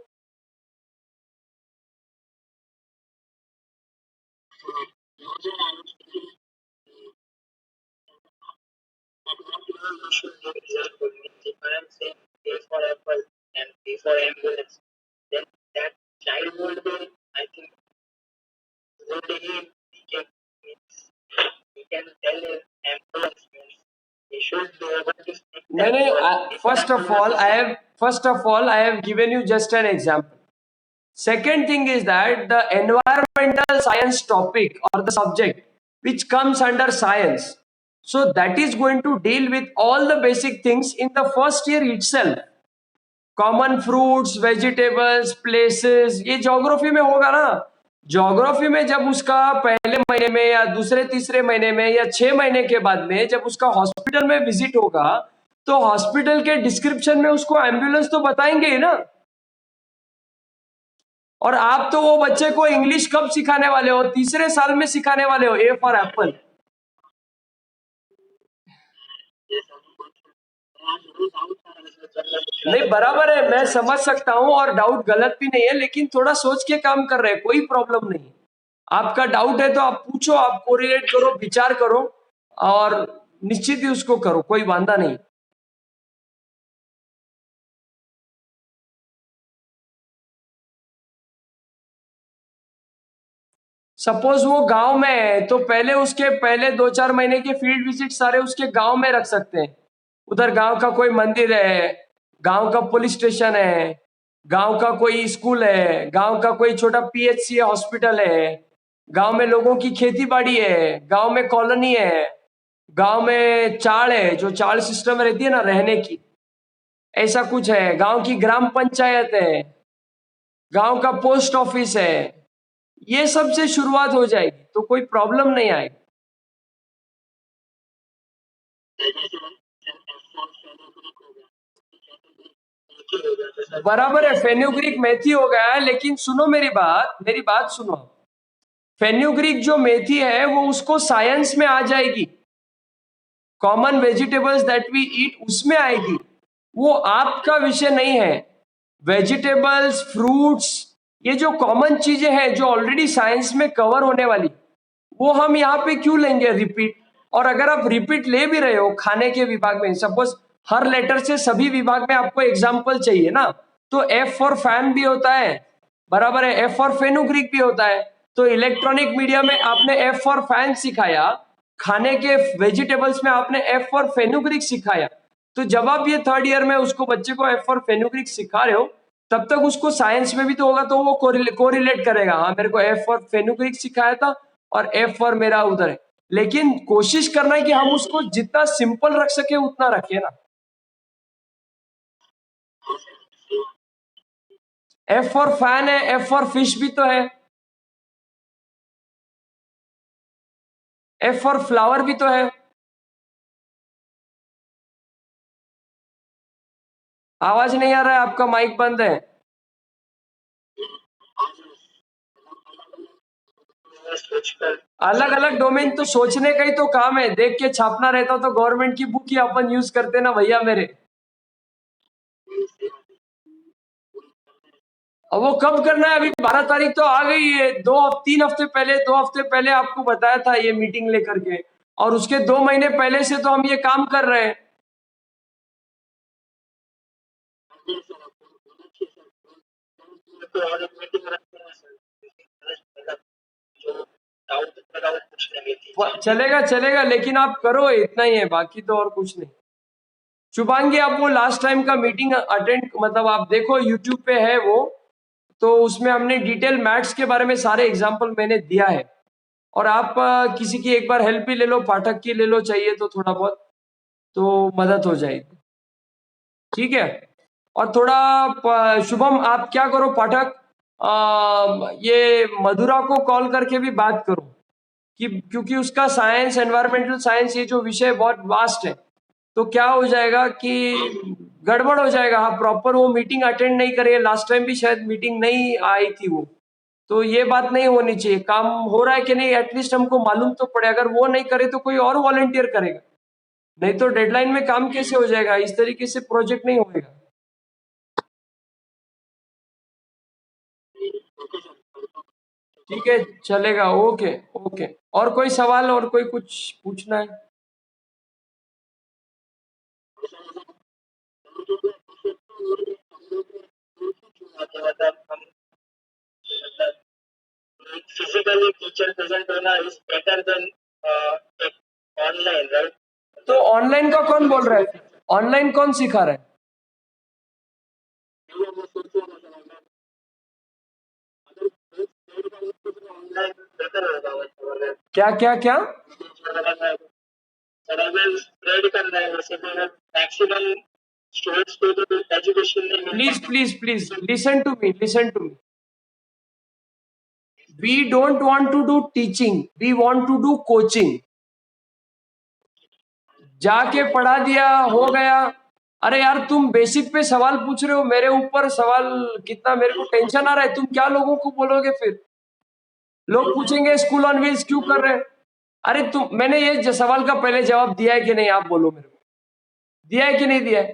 You should give example. If I am saying A for apple and B for ambulance, then that child would be, I think, would he can he can tell him ambulance means he should be able to speak. No, no, first of all, I have given you just an example. Second thing is that the environmental science topic or the subject which comes under science, so that is going to deal with all the basic things in the first year itself. Common fruits, vegetables, places, ये geography में होगा ना. Geography में जब उसका पहले महीने में या दूसरे तीसरे महीने में या 6 महीने के बाद में जब उसका हॉस्पिटल में विजिट होगा, तो हॉस्पिटल के डिस्क्रिप्शन में उसको एम्बुलेंस तो बताएंगे ही ना. और आप तो वो बच्चे को इंग्लिश कब सिखाने वाले हो? तीसरे साल में सिखाने वाले हो, ए फॉर एप्पल. नहीं, बराबर है, मैं समझ सकता हूं और डाउट गलत भी नहीं है, लेकिन थोड़ा सोच के काम कर रहे हैं, कोई प्रॉब्लम नहीं. आपका डाउट है तो आप पूछो, आप कोरिलेट करो, विचार करो और निश्चित ही उसको करो, कोई वांदा नहीं. सपोज वो गांव में है तो पहले उसके पहले 2-4 महीने के फील्ड विजिट सारे उसके गांव में रख सकते हैं। उधर गांव का कोई मंदिर है, गांव का पुलिस स्टेशन है, गांव का कोई स्कूल है, गांव का कोई छोटा पीएचसी है, हॉस्पिटल है, गांव में लोगों की खेती बाड़ी है, गांव में कॉलोनी है, गांव में चाड़ है, जो चाड़ सिस्टम रहती है ना रहने की, ऐसा कुछ है, गांव की ग्राम पंचायत है, गांव का पोस्ट ऑफिस है। ये सब से शुरुआत हो जाएगी तो कोई प्रॉब्लम नहीं आएगी। बराबर है, फेन्यूग्रीक मेथी हो गया है, लेकिन सुनो मेरी बात सुनो। फेन्यूग्रीक जो मेथी है वो उसको साइंस में आ जाएगी, common vegetables that we eat उसमें आएगी, वो आपका विषय नहीं है। वेजिटेबल्स, फ्रूट्स, ये जो कॉमन चीजें हैं जो ऑलरेडी साइंस में कवर होने वाली, वो हम यहाँ पे क्यों लेंगे रिपीट। और अगर आप रिपीट ले भी रहे हो खाने के विभाग में, सपोज हर लेटर से सभी विभाग में आपको एग्जाम्पल चाहिए ना, तो एफ फॉर फैन भी होता है, बराबर है, एफ फॉर फेनुग्रीक भी होता है। तो इलेक्ट्रॉनिक मीडिया में आपने एफ फॉर फैन सिखाया, खाने के वेजिटेबल्स में आपने एफ फॉर फेनुग्रीक सिखाया। तो जब आप ये 3rd ईयर में उसको बच्चे को एफ फॉर फेनुग्रीक सिखा रहे हो, तब तक उसको साइंस में भी तो होगा, तो वो कोरिलेट करेगा, हाँ मेरे को एफ फॉर फेनुग्रीक सिखाया था और एफ फॉर मेरा उधर है। लेकिन कोशिश करना है कि हम उसको जितना सिंपल रख सके उतना रखें ना। एफ फॉर फैन है, एफ फॉर फिश भी तो है, एफ फॉर फ्लावर भी तो है। आवाज नहीं आ रहा है, आपका माइक बंद है। अलग अलग डोमेन तो सोचने का ही तो काम है, देख के छापना रहता तो गवर्नमेंट की बुक ही अपन यूज करते ना भैया मेरे। अब वो कब करना है, अभी 12 तारीख तो आ गई है, 2 हफ्ते पहले 2 हफ्ते पहले आपको बताया था ये मीटिंग लेकर के, और उसके 2 महीने पहले से तो हम ये काम कर रहे हैं। चलेगा चलेगा, लेकिन आप करो, इतना ही है, बाकी तो और कुछ नहीं। शुभांगी, आप वो लास्ट टाइम का मीटिंग अटेंड, मतलब आप देखो यूट्यूब पे है वो, तो उसमें हमने डिटेल मैथ्स के बारे में सारे एग्जाम्पल मैंने दिया है। और आप किसी की एक बार हेल्प भी ले लो, पाठक की ले लो चाहिए तो थोड़ा बहुत, तो मदद हो जाएगी, ठीक है। और थोड़ा शुभम आप क्या करो पाठक, ये मधुरा को कॉल करके भी बात करो, कि क्योंकि उसका साइंस, एनवायरमेंटल साइंस, ये जो विषय बहुत वास्ट है, तो क्या हो जाएगा कि गड़बड़ हो जाएगा। हाँ, प्रॉपर वो मीटिंग अटेंड नहीं करे, लास्ट टाइम भी शायद मीटिंग नहीं आई थी वो, तो ये बात नहीं होनी चाहिए। काम हो रहा है कि नहीं एटलीस्ट हमको मालूम तो पड़े, अगर वो नहीं करे तो कोई और वॉलंटियर करेगा, नहीं तो डेडलाइन में काम कैसे हो जाएगा, इस तरीके से प्रोजेक्ट नहीं होगा। ठीक है, चलेगा, ओके ओके। और कोई सवाल, और कोई कुछ पूछना है? मतलब हम मतलब फिजिकली टीचर प्रेजेंट होना is better than online, right? तो ऑनलाइन का कौन बोल रहा है, ऑनलाइन कौन सिखा रहा है? ऑनलाइन बेटर होगा मतलब क्या क्या क्या? अगर स्प्रेड करना है वैसे तो मैक्सिमम स्टूडेंट्स को तो एजुकेशन नहीं मिल प्लीज पाती। Please please listen to me, listen to me. We don't want to do teaching, we want to do coaching। जाके पढ़ा दिया हो गया। अरे यार, तुम बेसिक पे सवाल पूछ रहे हो मेरे ऊपर, सवाल कितना मेरे को टेंशन आ रहा है, तुम क्या लोगों को बोलोगे फिर? लोग पूछेंगे स्कूल ऑन व्हील्स क्यों कर रहे हैं। अरे तुम, मैंने ये सवाल का पहले जवाब दिया है कि नहीं, आप बोलो मेरे को, दिया है कि नहीं दिया है?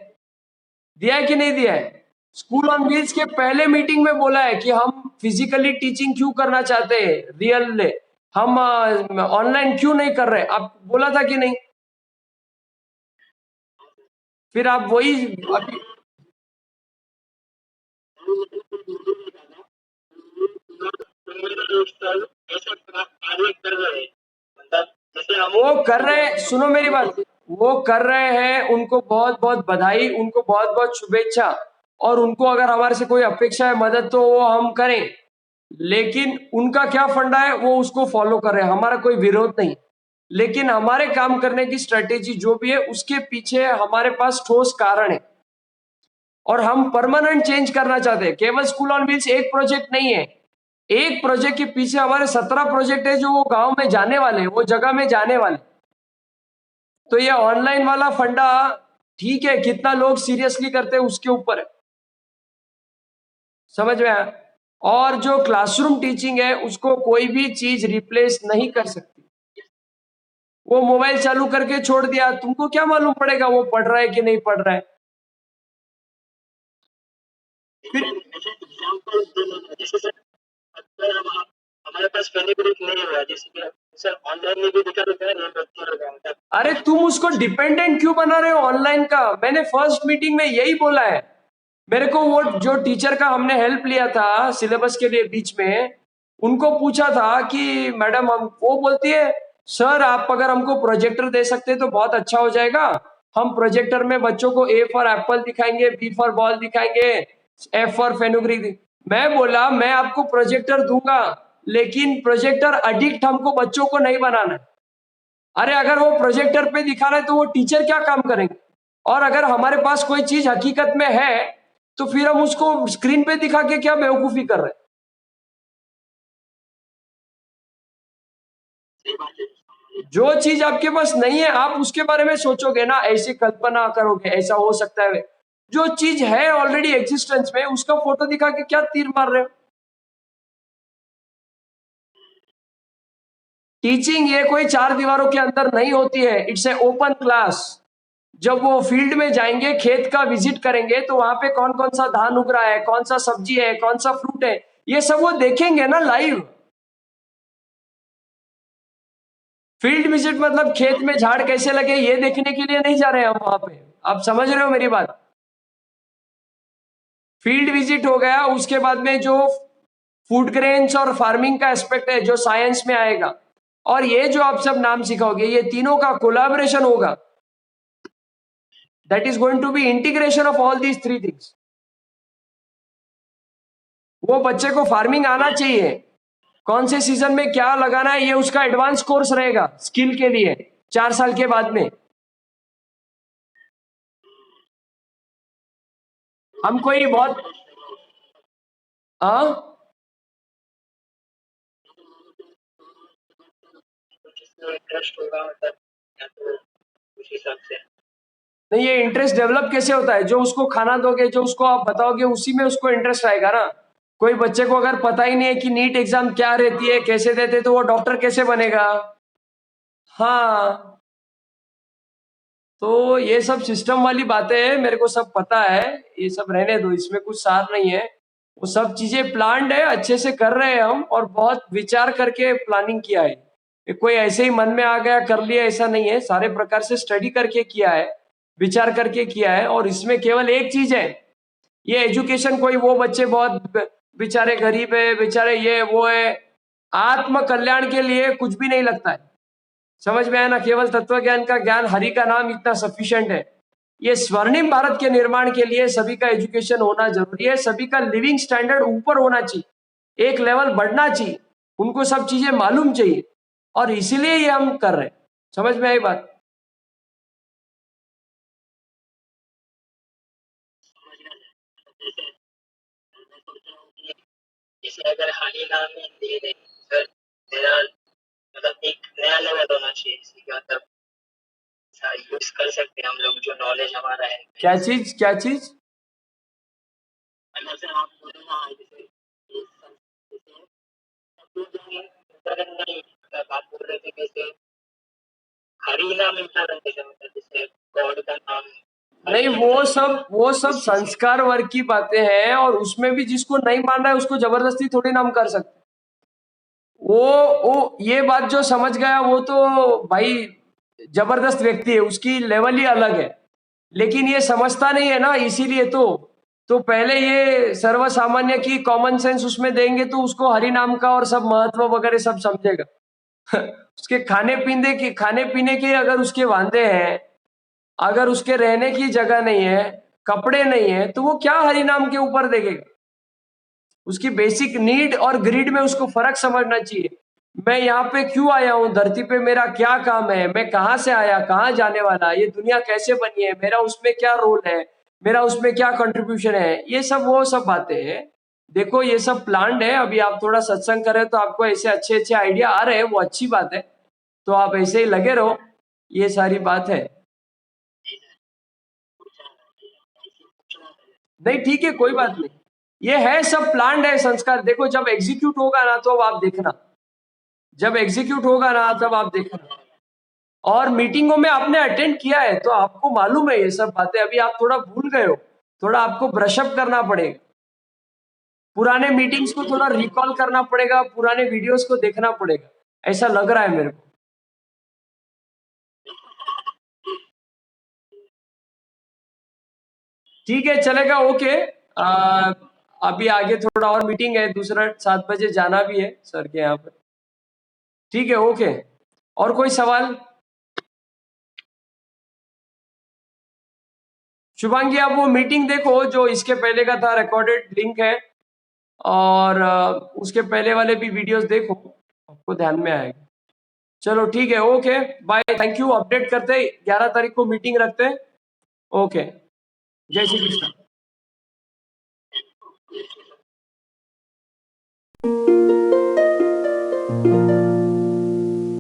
दिया है कि नहीं दिया है? स्कूल ऑन व्हील्स के पहले मीटिंग में बोला है कि हम फिजिकली टीचिंग क्यों करना चाहते हैं, रियल, हम ऑनलाइन क्यों नहीं कर रहे, आप बोला था कि नहीं? फिर आप वही अभी, ये सब कार्य कर रहे हैं, मतलब जैसे हम वो कर रहे हैं, सुनो मेरी बात, वो कर रहे हैं, उनको बहुत बहुत बधाई, उनको बहुत बहुत शुभेच्छा। और उनको अगर हमारे से कोई अपेक्षा है मदद तो वो हम करें, लेकिन उनका क्या फंडा है वो उसको फॉलो कर रहे हैं, हमारा कोई विरोध नहीं। लेकिन हमारे काम करने की स्ट्रेटेजी जो भी है उसके पीछे हमारे पास ठोस कारण है और हम परमानेंट चेंज करना चाहते हैं। केवल स्कूल ऑन व्हील्स एक प्रोजेक्ट नहीं है, एक प्रोजेक्ट के पीछे हमारे 17 प्रोजेक्ट है जो वो गांव में जाने वाले, वो जगह में जाने वाले। तो ये ऑनलाइन वाला फंडा ठीक है, कितना लोग सीरियसली करते हैं उसके ऊपर है, समझ में आया। और जो क्लासरूम टीचिंग है उसको कोई भी चीज रिप्लेस नहीं कर सकती। वो मोबाइल चालू करके छोड़ दिया, तुमको क्या मालूम पड़ेगा वो पढ़ रहा है कि नहीं पढ़ रहा है। फिर एग्जाम्पल जैसे सर, अगर हमारे पास फेनिक्विक नहीं हुआ, जैसे कि सर ऑनलाइन में भी दिखा देता है, ये बच्चे लोग हैं, मतलब अरे तुम उसको डिपेंडेंट क्यों बना रहे हो ऑनलाइन का? मैंने फर्स्ट मीटिंग में यही बोला है। मेरे को वो जो टीचर का हमने हेल्प लिया था सिलेबस के लिए बीच में, उनको पूछा था कि मैडम हम, वो बोलती है सर आप अगर हमको प्रोजेक्टर दे सकते तो बहुत अच्छा हो जाएगा। हम प्रोजेक्टर में बच्चों को ए फॉर एप्पल दिखाएंगे, बी फॉर बॉल दिखाएंगे, एफ फॉर फेनुग्रीक। मैं बोला मैं आपको प्रोजेक्टर दूंगा, लेकिन प्रोजेक्टर एडिक्ट हमको बच्चों को नहीं बनाना है। अरे अगर वो प्रोजेक्टर पे दिखा रहे तो वो टीचर क्या काम करेंगे? और अगर हमारे पास कोई चीज हकीकत में है तो फिर हम उसको स्क्रीन पे दिखा के क्या बेवकूफी कर रहे हैं? जो चीज आपके पास नहीं है आप उसके बारे में सोचोगे ना, ऐसी कल्पना करोगे ऐसा हो सकता है। जो चीज है ऑलरेडी एग्जिस्टेंस में उसका फोटो दिखा के क्या तीर मार रहे हो? टीचिंग ये कोई चार दीवारों के अंदर नहीं होती है, इट्स ए ओपन क्लास। जब वो फील्ड में जाएंगे, खेत का विजिट करेंगे, तो वहां पे कौन कौन सा धान उग रहा है, कौन सा सब्जी है, कौन सा फ्रूट है, ये सब वो देखेंगे ना लाइव। फील्ड विजिट मतलब खेत में झाड़ कैसे लगे ये देखने के लिए नहीं जा रहे हैं हम वहां पे। आप समझ रहे हो मेरी बात? फील्ड विजिट हो गया, उसके बाद में जो फूड ग्रेन्स और फार्मिंग का एस्पेक्ट है जो साइंस में आएगा, और ये जो आप सब नाम सिखाओगे, ये तीनों का कोलैबोरेशन होगा। That is going to be integration of all these three things. वो बच्चे को फार्मिंग आना चाहिए, कौन से सीजन में क्या लगाना है ये उसका एडवांस कोर्स रहेगा स्किल के लिए 4 साल के बाद में। हम कोई बहुत जिसमें इंटरेस्ट होगा, मतलब या तो उस हिसाब से। नहीं, ये इंटरेस्ट डेवलप कैसे होता है? जो उसको खाना दोगे, जो उसको आप बताओगे, उसी में उसको इंटरेस्ट आएगा ना। कोई बच्चे को अगर पता ही नहीं है कि नीट एग्जाम क्या रहती है, कैसे देते, तो वो डॉक्टर कैसे बनेगा? हाँ, तो ये सब सिस्टम वाली बातें हैं, मेरे को सब पता है, ये सब रहने दो, इसमें कुछ सार नहीं है। वो सब चीजें प्लान्ड है, अच्छे से कर रहे हैं हम, और बहुत विचार करके प्लानिंग किया है। ये कोई ऐसे ही मन में आ गया कर लिया ऐसा नहीं है, सारे प्रकार से स्टडी करके किया है, विचार करके किया है। और इसमें केवल एक चीज है, ये एजुकेशन कोई वो बच्चे बहुत बेचारे गरीब है, बेचारे ये वो है, आत्म कल्याण के लिए कुछ भी नहीं लगता है। समझ में आया ना? केवल तत्व ज्ञान का ज्ञान, हरि का नाम इतना सफिशिएंट है। ये स्वर्णिम भारत के निर्माण के लिए सभी का एजुकेशन होना जरूरी है, सभी का लिविंग स्टैंडर्ड ऊपर होना चाहिए, एक लेवल बढ़ना चाहिए, उनको सब चीजें मालूम चाहिए, और इसीलिए ये हम कर रहे हैं। समझ में आई बात? जैसे अगर हानि नाम में दे रहे सर, मेरा मतलब एक नया लेवल होना चाहिए, इसी का मतलब यूज कर सकते हैं हम लोग जो नॉलेज हमारा है। क्या चीज, क्या चीज? मतलब सर आप बोले ना, जैसे नहीं, मतलब आप बोल रहे थे जैसे हरि नाम इम्पोर्टेंट है, मतलब जैसे गॉड का नाम। नहीं, वो सब संस्कार वर्ग की बातें हैं, और उसमें भी जिसको नहीं मान रहा है उसको जबरदस्ती थोड़ी ना हम कर सकते। वो ये बात जो समझ गया वो तो भाई जबरदस्त व्यक्ति है, उसकी लेवल ही अलग है, लेकिन ये समझता नहीं है ना, इसीलिए तो तो पहले ये सर्व सामान्य की कॉमन सेंस उसमें देंगे तो उसको हरि नाम का और सब महत्व वगैरह सब समझेगा। उसके खाने पीने के अगर उसके वांदे हैं, अगर उसके रहने की जगह नहीं है, कपड़े नहीं है, तो वो क्या हरि नाम के ऊपर देखेगा? उसकी बेसिक नीड और ग्रीड में उसको फर्क समझना चाहिए। मैं यहाँ पे क्यों आया हूँ, धरती पे मेरा क्या काम है, मैं कहाँ से आया, कहाँ जाने वाला, ये दुनिया कैसे बनी है, मेरा उसमें क्या रोल है, मेरा उसमें क्या कंट्रीब्यूशन है, ये सब वो सब बातें हैं। देखो ये सब प्लान्ड है। अभी आप थोड़ा सत्संग करें तो आपको ऐसे अच्छे अच्छे आइडिया आ रहे हैं, वो अच्छी बात है। तो आप ऐसे ही लगे रहो, ये सारी बात है। नहीं ठीक है, कोई बात नहीं, ये है सब प्लान्ड है संस्कार। देखो जब एग्जीक्यूट होगा ना तो अब आप देखना, जब एग्जीक्यूट होगा ना तब आप देखना। और मीटिंगों में आपने अटेंड किया है तो आपको मालूम है ये सब बातें। अभी आप थोड़ा भूल गए हो, थोड़ा आपको ब्रशअप करना पड़ेगा, पुराने मीटिंग्स को थोड़ा रिकॉल करना पड़ेगा, पुराने वीडियोस को देखना पड़ेगा, ऐसा लग रहा है मेरे को। ठीक है, चलेगा, ओके। अभी आगे थोड़ा और मीटिंग है, दूसरा 7 बजे जाना भी है सर के यहाँ पे। ठीक है, ओके। और कोई सवाल? शुभांगी आप वो मीटिंग देखो जो इसके पहले का था, रिकॉर्डेड लिंक है, और उसके पहले वाले भी वीडियोस देखो, आपको ध्यान में आएगा। चलो ठीक है, okay, bye, thank you. Update करते 11 तारीख को मीटिंग रखते हैं। ओके, जय श्री कृष्ण।